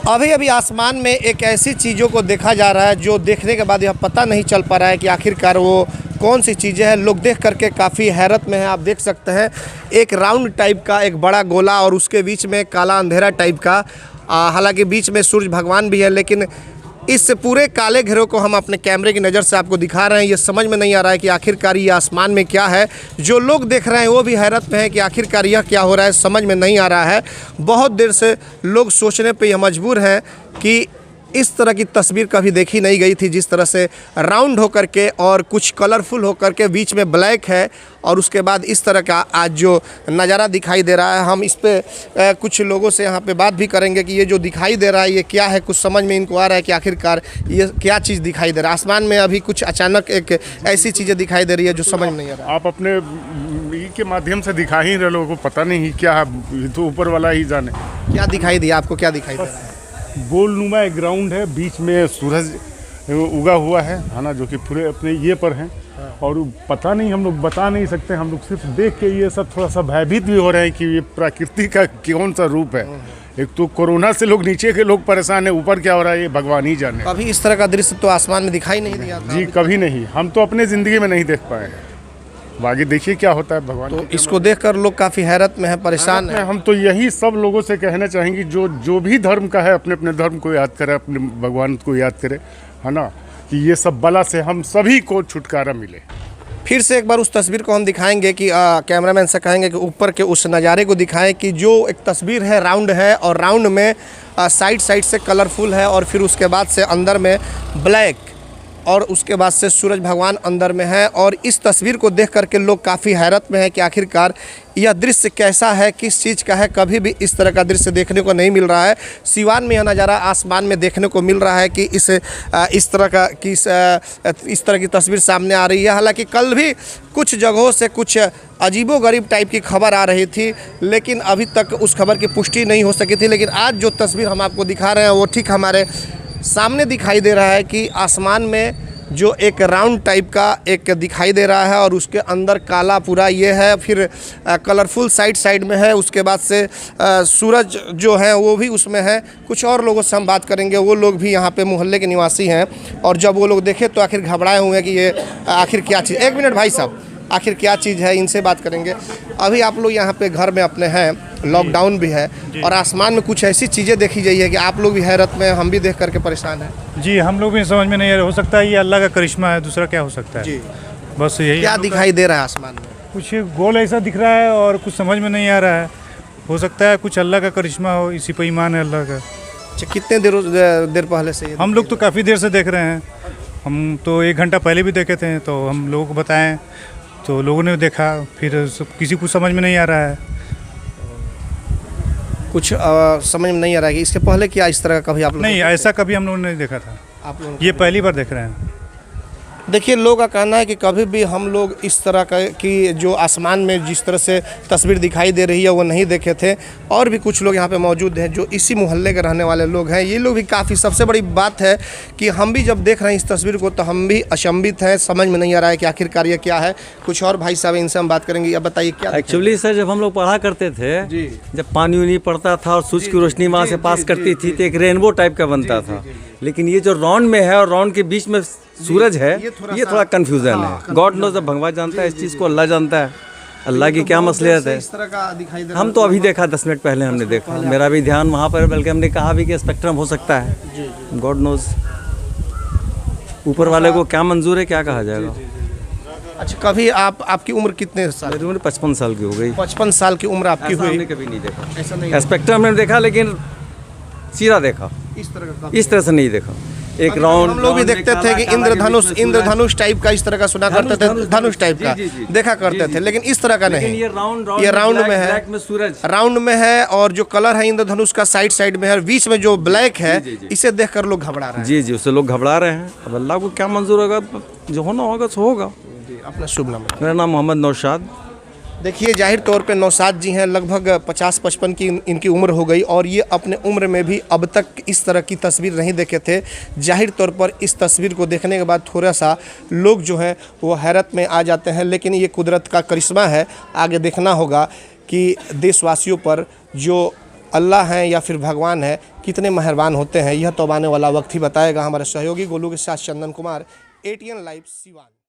अभी अभी आसमान में एक ऐसी चीज़ों को देखा जा रहा है जो देखने के बाद यह पता नहीं चल पा रहा है कि आखिरकार वो कौन सी चीज़ें हैं। लोग देख करके काफ़ी हैरत में है। आप देख सकते हैं एक राउंड टाइप का एक बड़ा गोला और उसके बीच में काला अंधेरा टाइप का, हालांकि बीच में सूरज भगवान भी है, लेकिन इस पूरे काले घेरों को हम अपने कैमरे की नज़र से आपको दिखा रहे हैं। ये समझ में नहीं आ रहा है कि आखिरकार ये आसमान में क्या है। जो लोग देख रहे हैं वो भी हैरत में है कि आखिरकार यह क्या हो रहा है, समझ में नहीं आ रहा है। बहुत देर से लोग सोचने पे यह मजबूर हैं कि इस तरह की तस्वीर कभी देखी नहीं गई थी, जिस तरह से राउंड होकर के और कुछ कलरफुल होकर के बीच में ब्लैक है और उसके बाद इस तरह का आज जो नज़ारा दिखाई दे रहा है। हम इस पे कुछ लोगों से यहाँ पे बात भी करेंगे कि ये जो दिखाई दे रहा है ये क्या है। कुछ समझ में इनको आ रहा है कि आखिरकार ये क्या चीज़ दिखाई दे रहा है। आसमान में अभी कुछ अचानक एक ऐसी चीज़ें दिखाई दे रही है जो समझ में नहीं आ रहा है। आप अपने के माध्यम से दिखा ही रहे, लोगों को पता नहीं क्या है, तो ऊपर वाला ही जाने। क्या दिखाई दिया आपको, क्या दिखाई दे रहा है? गोलनुमा एक ग्राउंड है, बीच में सूरज उगा हुआ है ना, जो कि पूरे अपने ये पर हैं। और पता नहीं, हम लोग बता नहीं सकते। हम लोग सिर्फ देख के ये सब थोड़ा सा भयभीत भी हो रहे हैं कि ये प्रकृति का कौन सा रूप है। एक तो कोरोना से लोग नीचे के लोग परेशान हैं, ऊपर क्या हो रहा है ये भगवान ही जाने। कभी इस तरह का दृश्य तो आसमान में दिखाई नहीं दिया था। जी कभी नहीं, हम तो अपने ज़िंदगी में नहीं देख पाए हैं। आगे देखिए क्या होता है भगवान। तो इसको देखकर लोग काफ़ी हैरत में है, परेशान है। हम तो यही सब लोगों से कहना चाहेंगे जो भी धर्म का है अपने अपने धर्म को याद करे, अपने भगवान को याद करे, है ना, कि ये सब बला से हम सभी को छुटकारा मिले। फिर से एक बार उस तस्वीर को हम दिखाएंगे कि कैमरामैन से कहेंगे कि ऊपर के उस नज़ारे को दिखाएं कि जो एक तस्वीर है राउंड है और राउंड में साइड साइड से कलरफुल है और फिर उसके बाद से अंदर में ब्लैक और उसके बाद से सूरज भगवान अंदर में है। और इस तस्वीर को देख करके लोग काफ़ी हैरत में है कि आखिरकार यह दृश्य कैसा है, किस चीज़ का है। कभी भी इस तरह का दृश्य देखने को नहीं मिल रहा है। सिवान में यह नज़ारा आसमान में देखने को मिल रहा है कि इस तरह की तस्वीर सामने आ रही है। हालांकि कल भी कुछ जगहों से कुछ अजीबोगरीब टाइप की खबर आ रही थी, लेकिन अभी तक उस खबर की पुष्टि नहीं हो सकी थी। लेकिन आज जो तस्वीर हम आपको दिखा रहे हैं वो ठीक हमारे सामने दिखाई दे रहा है कि आसमान में जो एक राउंड टाइप का एक दिखाई दे रहा है और उसके अंदर काला पूरा ये है, फिर कलरफुल साइड में है। उसके बाद से सूरज जो है वो भी उसमें है। कुछ और लोगों से हम बात करेंगे, वो लोग भी यहाँ पे मोहल्ले के निवासी हैं और जब वो लोग देखे तो आखिर घबराए हुए हैं कि ये आखिर क्या चीज़। एक मिनट भाई साहब, आखिर क्या चीज़ है, इनसे बात करेंगे। अभी आप लोग यहाँ पे घर में अपने हैं, लॉकडाउन भी है और आसमान में कुछ ऐसी चीज़ें देखी गई है कि आप लोग भी हैरत में, हम भी देख करके परेशान हैं। जी, हम लोग भी समझ में नहीं आ रहा। हो सकता है ये अल्लाह का करिश्मा है, दूसरा क्या हो सकता है जी। बस यही क्या दिखाई दे रहा है आसमान में? कुछ गोल ऐसा दिख रहा है और कुछ समझ में नहीं आ रहा है। हो सकता है कुछ अल्लाह का करिश्मा हो, इसी पर ईमान है अल्लाह का। अच्छा, कितने देर पहले से? हम लोग तो काफ़ी देर से देख रहे हैं। हम तो 1 घंटा पहले भी देखे थे, तो हम लोगों को बताएं तो लोगों ने देखा, फिर किसी को समझ में नहीं आ रहा है। कुछ समझ में नहीं आ रहा है कि इसके पहले क्या इस तरह का कभी आप लोग नहीं, ऐसा कभी हम लोगों ने नहीं देखा था। आप लोग ये पहली बार देख रहे हैं। देखिए, लोगों का कहना है कि कभी भी हम लोग इस तरह का कि जो आसमान में जिस तरह से तस्वीर दिखाई दे रही है वो नहीं देखे थे। और भी कुछ लोग यहाँ पे मौजूद हैं जो इसी मोहल्ले के रहने वाले लोग हैं। ये लोग भी काफ़ी, सबसे बड़ी बात है कि हम भी जब देख रहे हैं इस तस्वीर को तो हम भी अचंभित हैं, समझ में नहीं आ रहा है कि आखिरकार ये क्या है। कुछ और भाई साहब, इनसे हम बात करेंगे। अब बताइए क्या। एक्चुअली सर, जब हम लोग पढ़ा करते थे जी, जब पानी उनी पड़ता था और सूरज की रोशनी वहाँ से पास करती थी तो एक रेनबो टाइप का बनता था। लेकिन ये जो राउंड में है और राउंड के बीच में सूरज है, ये थोड़ा कंफ्यूजन है। गॉड नोज, जब भगवान जानता है इस चीज़ को, अल्लाह जानता है, अल्लाह की क्या मसलियत है। हम तो अभी देखा, 10 मिनट पहले हमने देखा। मेरा भी ध्यान वहाँ पर, बल्कि हमने कहा भी कि स्पेक्ट्रम हो सकता है। गॉड नोज, ऊपर वाले को क्या मंजूर है, क्या कहा जाएगा। अच्छा, कभी आपकी उम्र कितने साल? मेरी उम्र 55 साल की हो गई। 55 साल की उम्र आपकी हुई? हमने कभी नहीं देखा ऐसा। नहीं, स्पेक्ट्रम ने देखा लेकिन सीधा देखा, इस तरह से नहीं देखा। एक राउंड हम लोग भी देखते थे कि इंद्रधनुष टाइप का इस तरह का सुना करते थे, धनुष टाइप का देखा करते थे, लेकिन इस तरह का नहीं। ये राउंड में है, राउंड में है और जो कलर है इंद्रधनुष का साइड में है, बीच में जो ब्लैक है, इसे देखकर लोग घबरा रहे हैं। जी, उससे लोग घबरा रहे हैं। अब अल्लाह को क्या मंजूर होगा, जो होना होगा सो होगा। अपना शुभ नाम? मेरा नाम मोहम्मद नौशाद। देखिए, जाहिर तौर पे नौशाद जी हैं, लगभग 50-55 की इनकी उम्र हो गई और ये अपने उम्र में भी अब तक इस तरह की तस्वीर नहीं देखे थे। जाहिर तौर पर इस तस्वीर को देखने के बाद थोड़ा सा लोग जो हैं वो हैरत में आ जाते हैं, लेकिन ये कुदरत का करिश्मा है। आगे देखना होगा कि देशवासियों पर जो अल्लाह हैं या फिर भगवान है, कितने मेहरबान होते हैं, यह तो आने वाला वक्त ही बताएगा। हमारे सहयोगी गोलू के साथ चंदन कुमार, ATN लाइव सिवान।